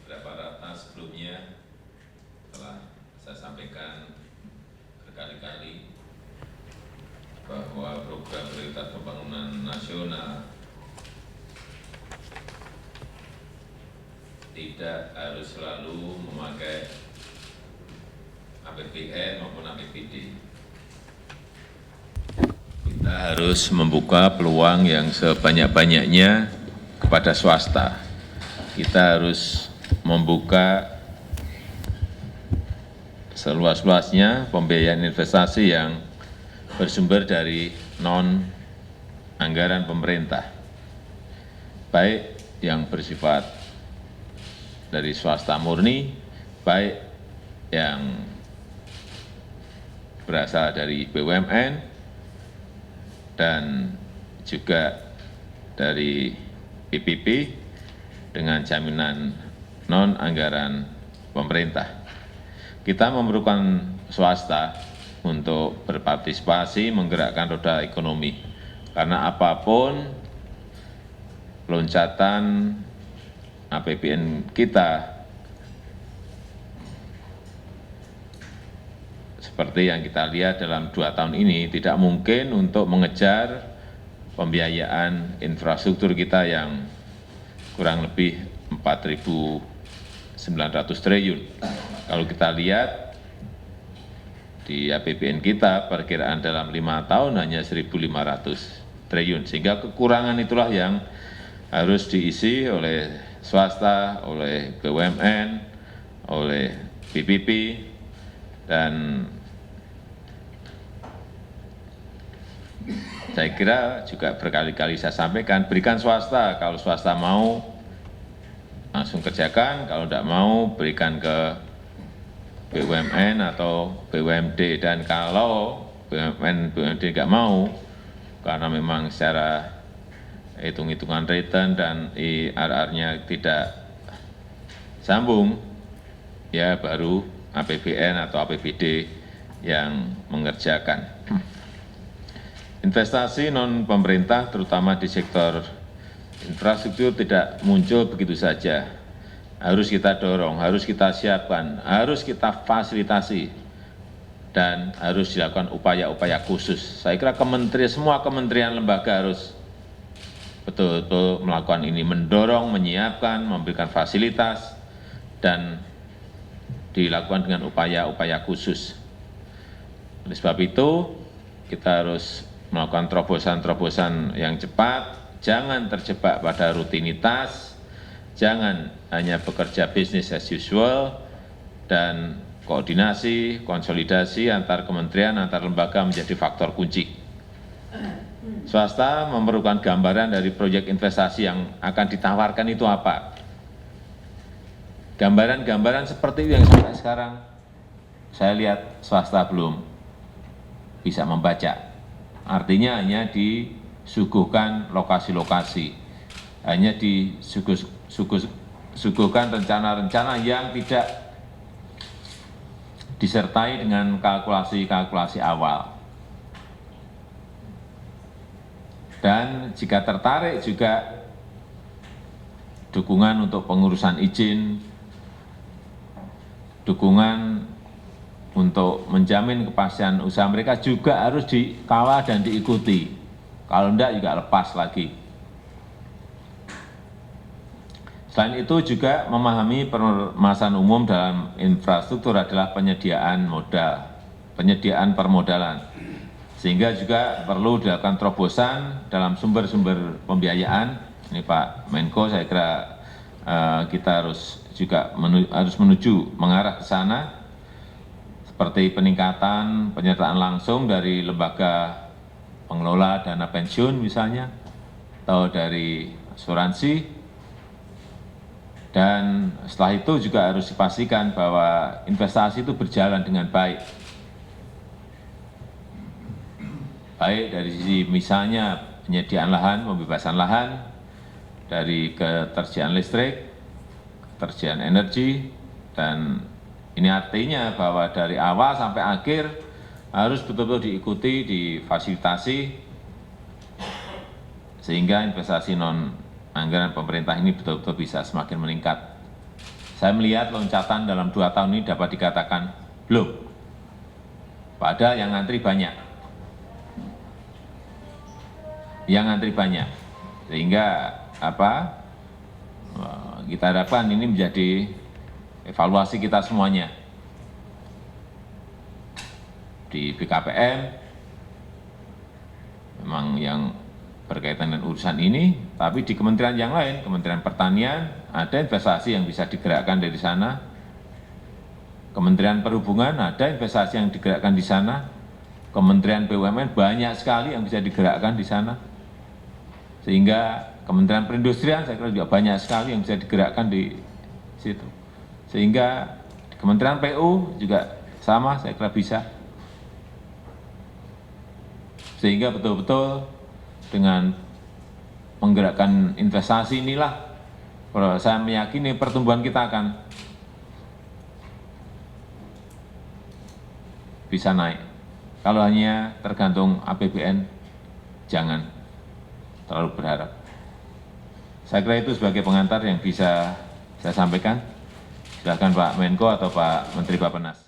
beberapa rata sebelumnya telah saya sampaikan berkali-kali bahwa program prioritas pembangunan nasional tidak harus selalu memakai APBN maupun APBD. Kita harus membuka peluang yang sebanyak-banyaknya kepada swasta. Kita harus membuka seluas-luasnya pembiayaan investasi yang bersumber dari non-anggaran pemerintah, baik yang bersifat dari swasta murni, baik yang berasal dari BUMN, dan juga dari PPP dengan jaminan non-anggaran pemerintah. Kita memerlukan swasta untuk berpartisipasi menggerakkan roda ekonomi, karena apapun loncatan APBN kita seperti yang kita lihat dalam 2 tahun ini tidak mungkin untuk mengejar pembiayaan infrastruktur kita yang kurang lebih 4.900 triliun. Kalau kita lihat di APBN kita perkiraan dalam 5 tahun hanya 1.500 triliun, sehingga kekurangan itulah yang harus diisi oleh swasta, oleh BUMN, oleh PPP, dan saya kira juga berkali-kali saya sampaikan, berikan swasta, kalau swasta mau langsung kerjakan, kalau tidak mau berikan ke BUMN atau BUMD, dan kalau BUMN, BUMD nggak mau, karena memang secara hitung-hitungan return dan IRR-nya tidak sambung, ya baru APBN atau APBD yang mengerjakan. Investasi non-pemerintah, terutama di sektor infrastruktur, tidak muncul begitu saja. Harus kita dorong, harus kita siapkan, harus kita fasilitasi, dan harus dilakukan upaya-upaya khusus. Saya kira semua kementerian lembaga harus betul-betul melakukan ini, mendorong, menyiapkan, memberikan fasilitas, dan dilakukan dengan upaya-upaya khusus. Oleh sebab itu, kita harus melakukan terobosan-terobosan yang cepat, jangan terjebak pada rutinitas, jangan hanya bekerja business as usual, dan koordinasi, konsolidasi antar kementerian, antar lembaga menjadi faktor kunci. Swasta memerlukan gambaran dari proyek investasi yang akan ditawarkan itu apa. Gambaran-gambaran seperti itu yang sampai sekarang saya lihat swasta belum bisa membaca. Artinya hanya disuguhkan lokasi-lokasi, hanya disuguhkan rencana-rencana yang tidak disertai dengan kalkulasi-kalkulasi awal. Dan jika tertarik juga dukungan untuk pengurusan izin, dukungan untuk menjamin kepastian usaha mereka juga harus dikawal dan diikuti. Kalau enggak juga lepas lagi. Selain itu juga memahami permasalahan umum dalam infrastruktur adalah penyediaan modal, penyediaan permodalan. Sehingga juga perlu dilakukan terobosan dalam sumber-sumber pembiayaan. Ini Pak Menko, saya kira kita harus juga menuju mengarah ke sana, seperti peningkatan penyertaan langsung dari lembaga pengelola dana pensiun misalnya, atau dari asuransi, dan setelah itu juga harus dipastikan bahwa investasi itu berjalan dengan baik. Baik dari sisi misalnya penyediaan lahan, pembebasan lahan, dari ketersediaan listrik, ketersediaan energi, dan ini artinya bahwa dari awal sampai akhir harus betul-betul diikuti, difasilitasi, sehingga investasi non-anggaran pemerintah ini betul-betul bisa semakin meningkat Saya melihat loncatan dalam 2 tahun ini dapat dikatakan belum. Padahal yang ngantri banyak. Yang ngantri banyak. Sehingga kita harapkan ini menjadi evaluasi kita semuanya. Di BKPM, memang yang berkaitan dengan urusan ini, tapi di kementerian yang lain, Kementerian Pertanian, ada investasi yang bisa digerakkan dari sana. Kementerian Perhubungan, ada investasi yang digerakkan di sana. Kementerian BUMN, banyak sekali yang bisa digerakkan di sana. Sehingga Kementerian Perindustrian, saya kira juga banyak sekali yang bisa digerakkan di situ. Sehingga Kementerian PU juga sama, saya kira bisa. Sehingga betul-betul dengan menggerakkan investasi inilah saya meyakini pertumbuhan kita akan bisa naik. Kalau hanya tergantung APBN, jangan terlalu berharap. Saya kira itu sebagai pengantar yang bisa saya sampaikan. Silakan Pak Menko atau Pak Menteri Bappenas.